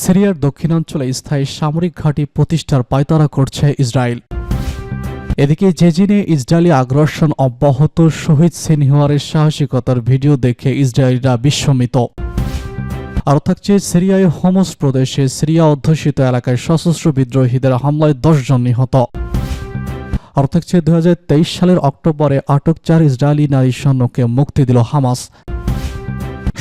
সিরিয়ার দক্ষিণাঞ্চলে স্থায়ী সামরিক ঘাঁটি প্রতিষ্ঠার পায়তারা করছে ইসরায়েল। এদিকে জেজিনে ইসরায়েলি আগ্রাসন অব্যাহত, শহীদ সিনওয়ারের সাহসিকতার ভিডিও দেখে ইসরায়েলিরা বিস্মিত। আরও থাকছে সিরিয়ায় হোমস প্রদেশে সিরিয়া অধ্যুষিত এলাকায় সশস্ত্র বিদ্রোহীদের হামলায় 10 জন নিহত। আরও থাকছে 2023 সালের অক্টোবরে আটক 4 ইসরায়েলি নারী সৈন্যকে মুক্তি দিল হামাস।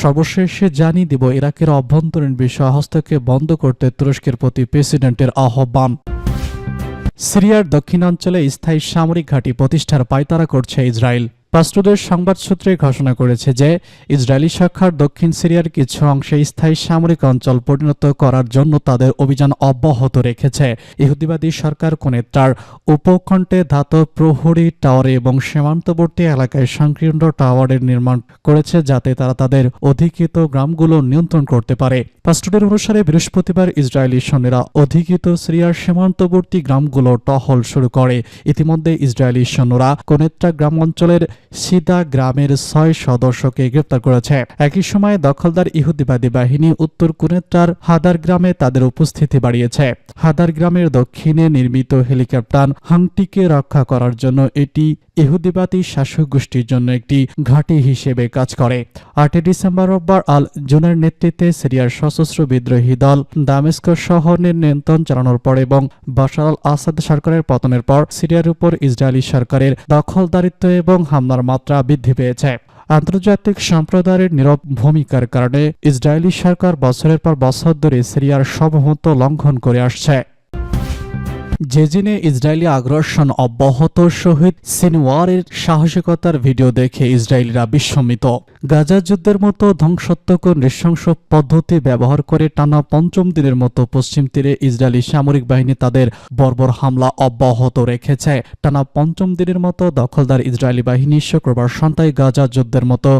সর্বশেষে জানিয়ে দিব ইরাকের অভ্যন্তরীণ বিষয় হস্তক্ষেপ বন্ধ করতে তুরস্কের প্রতি প্রেসিডেন্টের আহ্বান। সিরিয়ার দক্ষিণাঞ্চলে স্থায়ী সামরিক ঘাঁটি প্রতিষ্ঠার পায়তারা করছে ইসরায়েল। রাষ্ট্রদের সংবাদ সূত্রে ঘোষণা করেছে যে ইসরায়েলি সরকার দক্ষিণ সিরিয়ার কিছু অংশে স্থায়ী সামরিক অঞ্চল পরিণত করার জন্য তাদের অভিযান অব্যাহত রেখেছে। ইহুদিবাদী সরকার কোনেত্রার উপকণ্ঠে ধাতব প্রহরী টাওয়ারে এবং সীমান্তবর্তী এলাকায় সংকীর্ণ টাওয়ারের নির্মাণ করেছে যাতে তারা তাদের অধিকৃত গ্রামগুলো নিয়ন্ত্রণ করতে পারে। রাষ্ট্রদের অনুসারে বৃহস্পতিবার ইসরায়েলি সৈন্যরা অধিকৃত সিরিয়ার সীমান্তবর্তী গ্রামগুলো টহল শুরু করে। ইতিমধ্যে ইসরায়েলি সৈন্যরা কোনেত্রা গ্রাম অঞ্চলের সিদা গ্রামের 6 সদস্যকে গ্রেপ্তার করেছে। একই সময়ে দখলদার ইহুদিবাদী বাহিনী উত্তর কুনেত্রার হাদার গ্রামে তাদের উপস্থিতি বাড়িয়েছে। হাদার গ্রামের দক্ষিণে নির্মিত হেলিকপ্টার হাংটিকে রক্ষা করার জন্য এটি ইহুদিবাদী শাসক গোষ্ঠীর জন্য একটি ঘাঁটি হিসেবে কাজ করে। 8 ডিসেম্বর রোববার আল জুনের নেতৃত্বে সিরিয়ার সশস্ত্র বিদ্রোহী দল দামেস্ক শহরের নিয়ন্ত্রণ চালানোর পর এবং বাশার আল আসাদ সরকারের পতনের পর সিরিয়ার উপর ইসরায়েলি সরকারের দখলদারিত্ব এবং হামলার মাত্রা বৃদ্ধি পেয়েছে। আন্তর্জাতিক সম্প্রদায়ের নীরব ভূমিকার কারণে ইসরায়েলি সরকার বছরের পর বছর ধরে সিরিয়ার সার্বভৌমত্ব লঙ্ঘন করে আসছে। জেজিনে ইসরায়েলি আগ্রাসন অব্যাহত, শহীদ সিনওয়ারের সাহসিকতার ভিডিও দেখে ইসরায়েলিরা বিস্মিত। গাজা যুদ্ধের মতো ধ্বংসাত্মক নৃশংস পদ্ধতি ব্যবহার করে টানা 5ম দিনের মতো পশ্চিম তীরে ইসরায়েলি সামরিক বাহিনী তাদের বর্বর হামলা অব্যাহত রেখেছে। টানা 5ম দিনের মতো দখলদার ইসরায়েলি বাহিনী শুক্রবার সন্ধ্যায় গাজা যুদ্ধের মতো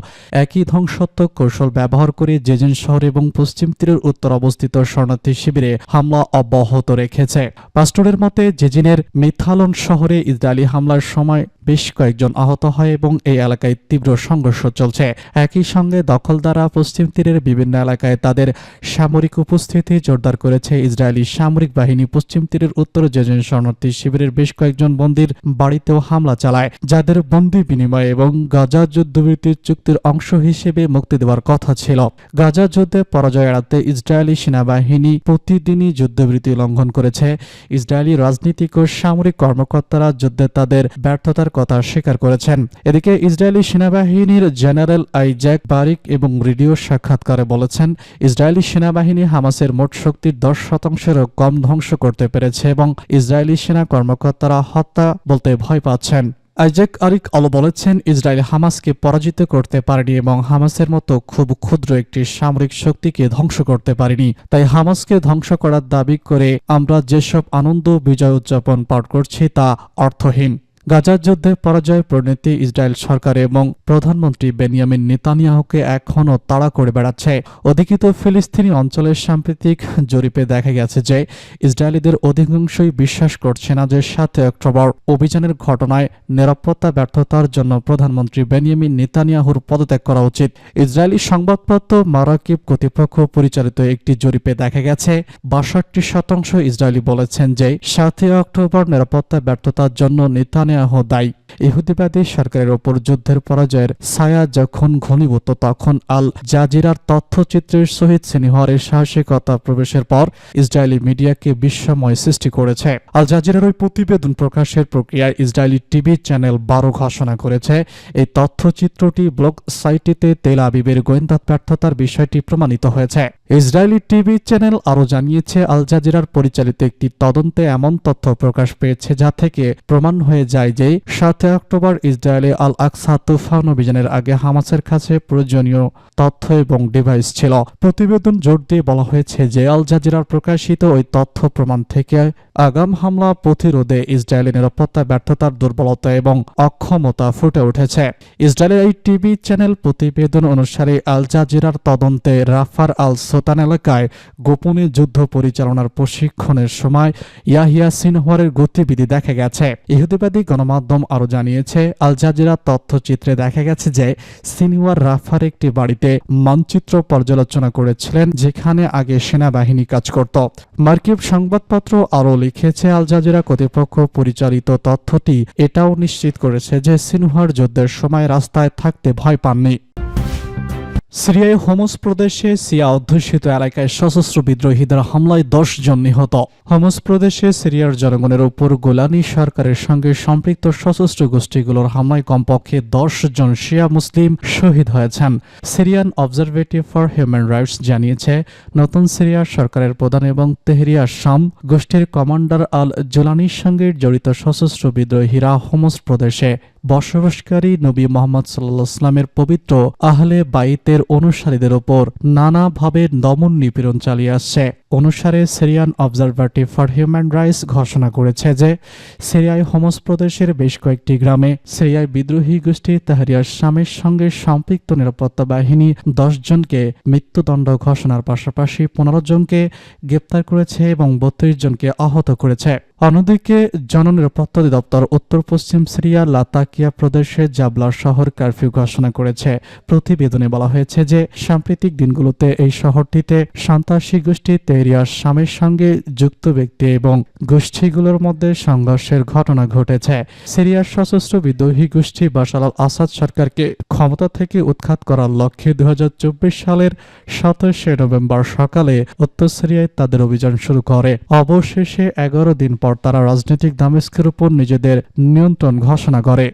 একই ধ্বংসাত্মক কৌশল ব্যবহার করে জেজিন শহর এবং পশ্চিম তীরের উত্তর অবস্থিত শরণার্থী শিবিরে হামলা অব্যাহত রেখেছে। পাস্টরের মতে জেজিনের মিথালন শহরে ইসরায়েলি হামলার সময় বেশ কয়েকজন আহত হয় এবং এই এলাকায় তীব্র সংঘর্ষ চলছে। একই সঙ্গে দখলদাররা পশ্চিম তীরের বিভিন্ন এলাকায় তাদের সামরিক উপস্থিতি জোরদার করেছে। ইসরায়েলি সামরিক বাহিনী পশ্চিম তীরের উত্তর জেজিন শরণার্থী শিবিরের বেশ কয়েকজন বন্দীর বাড়িতেও হামলা চালায়, যাদের বন্দী বিনিময় এবং গাজা যুদ্ধবিরতির চুক্তির অংশ হিসেবে মুক্তি দেওয়ার কথা ছিল। গাজা যুদ্ধে পরাজয় এড়াতে ইসরায়েলি সেনাবাহিনী প্রতিদিনই যুদ্ধবিরতি লঙ্ঘন করেছে। ইসরায়েলি রাজনীতিক ও সামরিক কর্মকর্তারা যুদ্ধে তাদের ব্যর্থতার কথা স্বীকার করেছেন। এদিকে ইসরায়েলি সেনাবাহিনীর জেনারেল আইজ্যাক বারিক এবং রেডিও সাক্ষাৎকারে বলেছেন ইসরায়েলি সেনাবাহিনী হামাসের মোট শক্তির 10%-এরও কম ধ্বংস করতে পেরেছে এবং ইসরায়েলি সেনা কর্মকর্তারা হত্যা বলতে ভয় পাচ্ছেন। আইজ্যাক আরিক আলো বলেছেন ইসরায়েল হামাসকে পরাজিত করতে পারেনি এবং হামাসের মতো খুব ক্ষুদ্র একটি সামরিক শক্তিকে ধ্বংস করতে পারেনি। তাই হামাসকে ধ্বংস করার দাবি করে আমরা যেসব আনন্দ বিজয় উদযাপন পাঠ করছি তা অর্থহীন। গাজার যুদ্ধে পরাজয় পরিণতি ইসরায়েল সরকার এবং প্রধানমন্ত্রী বেনিয়ামিন নেতানিয়াহুকে এখনও তাড়া করে বেড়াচ্ছে। অধিকৃত ফিলিস্তিনি অঞ্চলের সাম্প্রতিক জরিপে দেখা গেছে যে ইসরায়েলিদের অধিকাংশই বিশ্বাস করছে না যে 7 অক্টোবর অভিযানের ঘটনায় নিরাপত্তা ব্যর্থতার জন্য প্রধানমন্ত্রী বেনিয়ামিন নেতানিয়াহুর পদত্যাগ করা উচিত। ইসরায়েলি সংবাদপত্র মারাকিব কর্তৃপক্ষ পরিচালিত একটি জরিপে দেখা গেছে 62% ইসরায়েলি বলেছেন যে 7 অক্টোবর নিরাপত্তা ব্যর্থতার জন্য নেতানিয়াহু দায়ী। ইহুদিবাদী সরকারের ওপর যুদ্ধের পরাজয়ের ছায়া যখন ঘনীভূত তখন আল জাজিরার তথ্যচিত্রের শহীদ সিনওয়ারের সাহসিকতা প্রবেশের পর ইসরায়েলি মিডিয়াকে বিস্ময় সৃষ্টি করেছে। আল জাজিরার ওই প্রতিবেদন প্রকাশের প্রক্রিয়ায় ইসরায়েলি টিভি চ্যানেল 12 ঘোষণা করেছে এই তথ্যচিত্রটি ব্লগ সাইটটিতে তেল আবিবের গোয়েন্দা ব্যর্থতার বিষয়টি প্রমাণিত হয়েছে। ইসরায়েলি টিভি চ্যানেল আরও জানিয়েছে আল জাজিরার পরিচালিত একটি তদন্তে এমন তথ্য প্রকাশ পেয়েছে যা থেকে প্রমাণ হয়ে যায় যে 7 অক্টোবর ইসরায়েলে আল আকসা তুফান অভিযানের আগে হামাসের কাছে প্রয়োজনীয় তথ্য এবং ডিভাইস ছিল। প্রতিবেদন জোর দিয়ে বলা হয়েছে যে আল জাজিরার প্রকাশিত ওই তথ্য প্রমাণ থেকে আগাম হামলা প্রতিরোধে ইসরায়েলের নিরাপত্তা ব্যর্থতার দুর্বলতা এবং অক্ষমতা ফুটে উঠেছে। ইসরায়েলের এই টিভি চ্যানেল প্রতিবেদন অনুসারে আল জাজিরার তদন্তে রাফার আল গোতান এলাকায় গোপনে যুদ্ধ পরিচালনার প্রশিক্ষণের সময় ইয়াহিয়া সিনওয়ারের গতিবিধি দেখা গেছে। ইহুদিবাদী গণমাধ্যম আরও জানিয়েছে, আল জাজিরা তথ্যচিত্রে দেখা গেছে যে সিনওয়ার রাফার একটি বাড়িতে মানচিত্র পর্যালোচনা করেছিলেন, যেখানে আগে সেনাবাহিনী কাজ করত। মার্কিন সংবাদপত্র আরও লিখেছে, আল জাজিরা কর্তৃপক্ষ পরিচালিত তথ্যটি এটাও নিশ্চিত করেছে যে সিনওয়ার যুদ্ধের সময় রাস্তায় থাকতে ভয় পাননি। সিরিয়ায় হোমস প্রদেশে সিয়া অধ্যুষিত এলাকায় সশস্ত্র বিদ্রোহীদের হামলায় 10 জন নিহত। হোমস প্রদেশে সিরিয়ার জনগণের উপর গোলানি সরকারের সঙ্গে সম্পৃক্ত সশস্ত্র গোষ্ঠীগুলোর হামলায় কমপক্ষে 10 জন শিয়া মুসলিম শহীদ হয়েছেন। সিরিয়ান অবজারভেটিভ ফর হিউম্যান রাইটস জানিয়েছে, নতুন সিরিয়ার সরকারের প্রধান এবং তেহরিয়া শাম গোষ্ঠীর কমান্ডার আল জোলানির সঙ্গে জড়িত সশস্ত্র বিদ্রোহীরা হোমস প্রদেশে বসবাসকারী নবী মোহাম্মদ সাল্লাল্লাহু আলাইহি ওয়াসাল্লামের পবিত্র আহলে বাইতের অনুসারীদের ওপর নানাভাবে দমন নিপীড়ন চালিয়ে আসছে। অনুসারে সিরিয়ান অবজারভেটিভ ফর হিউম্যান রাইটস ঘোষণা করেছে যে সিরিয়ায় হোমস প্রদেশের বেশ কয়েকটি গ্রামে সিরিয়ায় বিদ্রোহী গোষ্ঠী তাহরিয়ার শামের সঙ্গে সম্পৃক্ত নিরাপত্তা বাহিনী 10 জনকে মৃত্যুদণ্ড ঘোষণার পাশাপাশি 15 জনকে গ্রেপ্তার করেছে এবং 32 জনকে আহত করেছে। অন্যদিকে জননিরাপত্তা অধিদপ্তর উত্তর পশ্চিম সিরিয়ার লাতাকিয়া প্রদেশে জাবলা শহর কারফিউ ঘোষণা করেছে। প্রতিবেদনে বলা হয়েছে যে সাম্প্রতিক দিনগুলোতে এই শহরটিতে সন্ত্রাসী গোষ্ঠী তেহরিয়া শামের সঙ্গে যুক্ত ব্যক্তি এবং গোষ্ঠীগুলোর মধ্যে সংঘর্ষের ঘটনা ঘটেছে। সিরিয়ার সশস্ত্র বিদ্রোহী গোষ্ঠী বাশার আল আসাদ সরকারকে ক্ষমতা থেকে উৎখাত করার লক্ষ্যে 2024 সালের 27 নভেম্বর সকালে উত্তর সিরিয়ায় তাদের অভিযান শুরু করে। অবশেষে 11 দিন পর তারা রাজনৈতিক দামেস্কের উপর নিজেদের নিয়ন্ত্রণ ঘোষণা করে।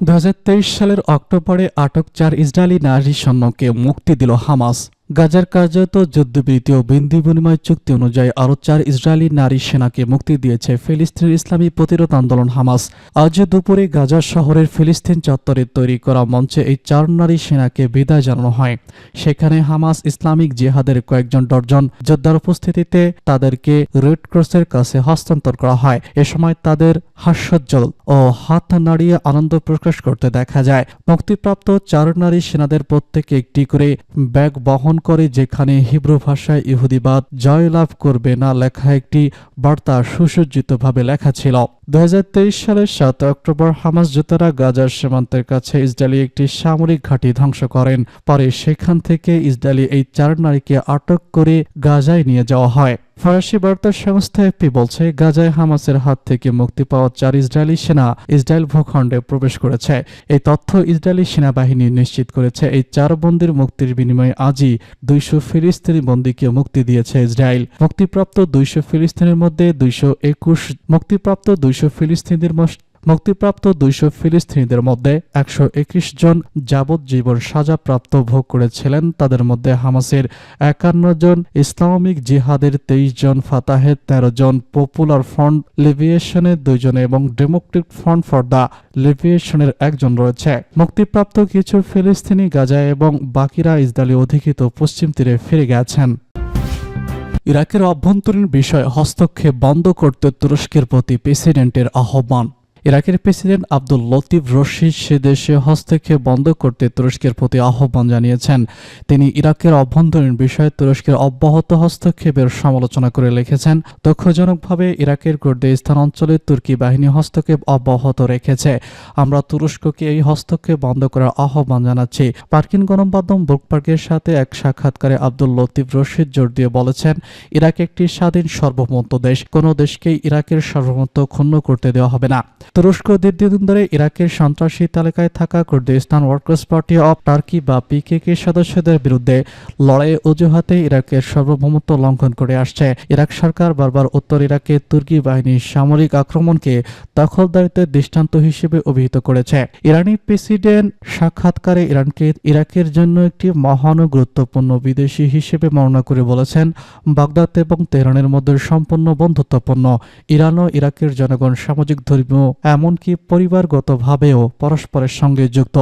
2023 সালের অক্টোবরে আটক 4 ইসরায়েলি নারী সৈন্যকে মুক্তি দিল হামাস। গাজার কার্যত যুদ্ধবিরতি ও বন্দি বিনিময় চুক্তি অনুযায়ী আরও 4 ইসরায়েলি নারী সেনাকে মুক্তি দিয়েছে ফিলিস্তিনের ইসলামী প্রতিরোধ আন্দোলন হামাস। আজ দুপুরে গাজা শহরের ফিলিস্তিন চত্বরে তৈরি করা মঞ্চে এই 4 নারী সেনাকে বিদায় জানানো হয়। সেখানে হামাস ইসলামিক জিহাদের কয়েকজন ডজন যোদ্ধার উপস্থিতিতে তাদেরকে রেড ক্রসের কাছে হস্তান্তর করা হয়। এ সময় তাদের হাস্যোজ্জ্বল ও হাত নাড়িয়ে আনন্দ প্রকাশ করতে দেখা যায়। মুক্তিপ্রাপ্ত 4 নারী সেনাদের প্রত্যেকে একটি করে ব্যাগ বহন করে, যেখানে হিব্রু ভাষায় ইহুদিবাদ জয়লাভ করবে না লেখা একটি বার্তা সুসজ্জিতভাবে লেখা ছিল। 2023 সালের 7 অক্টোবর হামাস যোদ্ধারা গাজার সীমান্তের কাছে ইসরায়েলি একটি সামরিক ঘাঁটি ধ্বংস করেন। পরে সেখান থেকে ইসরায়েলি এই 4 নারীকে আটক করে গাজায় নিয়ে যাওয়া হয়। ফরাসি বার্তা সংস্থা এফপি বলছে, গাজায় হামাসের হাত থেকে মুক্তি পাওয়া 4 ইসরায়েলি সেনা ইসরায়েল ভূখণ্ডে প্রবেশ করেছে। এই তথ্য ইসরায়েলি সেনাবাহিনী নিশ্চিত করেছে। এই 4 বন্দীর মুক্তির বিনিময়ে আজই 200 ফিলিস্তিনি বন্দীকে মুক্তি দিয়েছে ইসরায়েল। মুক্তিপ্রাপ্ত 200 ফিলিস্তিনের মধ্যে 121 জন যাবজ্জীবন সাজাপ্রাপ্ত ভোগ করেছিলেন। তাদের মধ্যে হামাসের 51 জন, ইসলামিক জিহাদের 23 জন, ফাতাহের 13 জন, পপুলার ফ্রন্ট লিবারেশনের 2 জন এবং ডেমোক্রেটিক ফ্রন্ট ফর দ্য লিবারেশনের 1 জন রয়েছে। মুক্তিপ্রাপ্ত কিছু ফিলিস্তিনি গাজায় এবং বাকিরা ইসরায়েলি অধিকৃত পশ্চিম তীরে ফিরে গেছেন। ইরাকের অভ্যন্তরীণ বিষয়ে হস্তক্ষেপ বন্ধ করতে তুরস্কের প্রতি প্রেসিডেন্টের আহ্বান। ইরাকের প্রেসিডেন্ট আব্দুল লতিফ রশিদ সে দেশে হস্তক্ষেপ বন্ধ করতে তুরস্কের প্রতি আহ্বান জানিয়েছেন। তিনি ইরাকের অভ্যন্তরীণ বিষয়ে তুরস্কের অব্যাহত হস্তক্ষেপের সমালোচনা করে লিখেছেন, দুঃখজনকভাবে ইরাকের কুর্দিস্তান অঞ্চলে তুর্কি বাহিনী হস্তক্ষেপ অব্যাহত রেখেছে। আমরা তুরস্ককে এই হস্তক্ষেপ বন্ধ করার আহ্বান জানাচ্ছি। মার্কিন গণমাধ্যম ব্লুমবার্গের সাথে এক সাক্ষাৎকারে আব্দুল লতিফ রশিদ জোর দিয়ে বলেছেন, ইরাক একটি স্বাধীন সার্বভৌমত্ব দেশ। কোনো দেশকেই ইরাকের সার্বভৌমত্ব ক্ষুণ্ণ করতে দেওয়া হবে না। তুরস্ক দীর্ঘদিন ধরে ইরাকের সন্ত্রাসী তালিকায় থাকা Kurdistan workers party of turkey বা পিকেকে সদস্যদের বিরুদ্ধে লড়াইয়ের অজুহাতে ইরাকের সার্বভৌমত্ব লঙ্ঘন করে আসছে। ইরাক সরকার বারবার উত্তর ইরাকে তুর্কি বাহিনীর সামরিক আক্রমণকে দখলদারিত্বের দৃষ্টান্ত হিসেবে অভিহিত করেছে। ইরানি প্রেসিডেন্ট সাক্ষাৎকারে ইরানকে ইরাকের জন্য একটি মহান ও গুরুত্বপূর্ণ বিদেশি হিসেবে বর্ণনা করে বলেছেন, বাগদাদ এবং তেহরানের মধ্যে সম্পূর্ণ বন্ধুত্বপূর্ণ। ইরান ও ইরাকের জনগণ সামাজিক, ধর্মীয় এমনকি পরিবারগতভাবেও পরস্পরের সঙ্গে যুক্ত।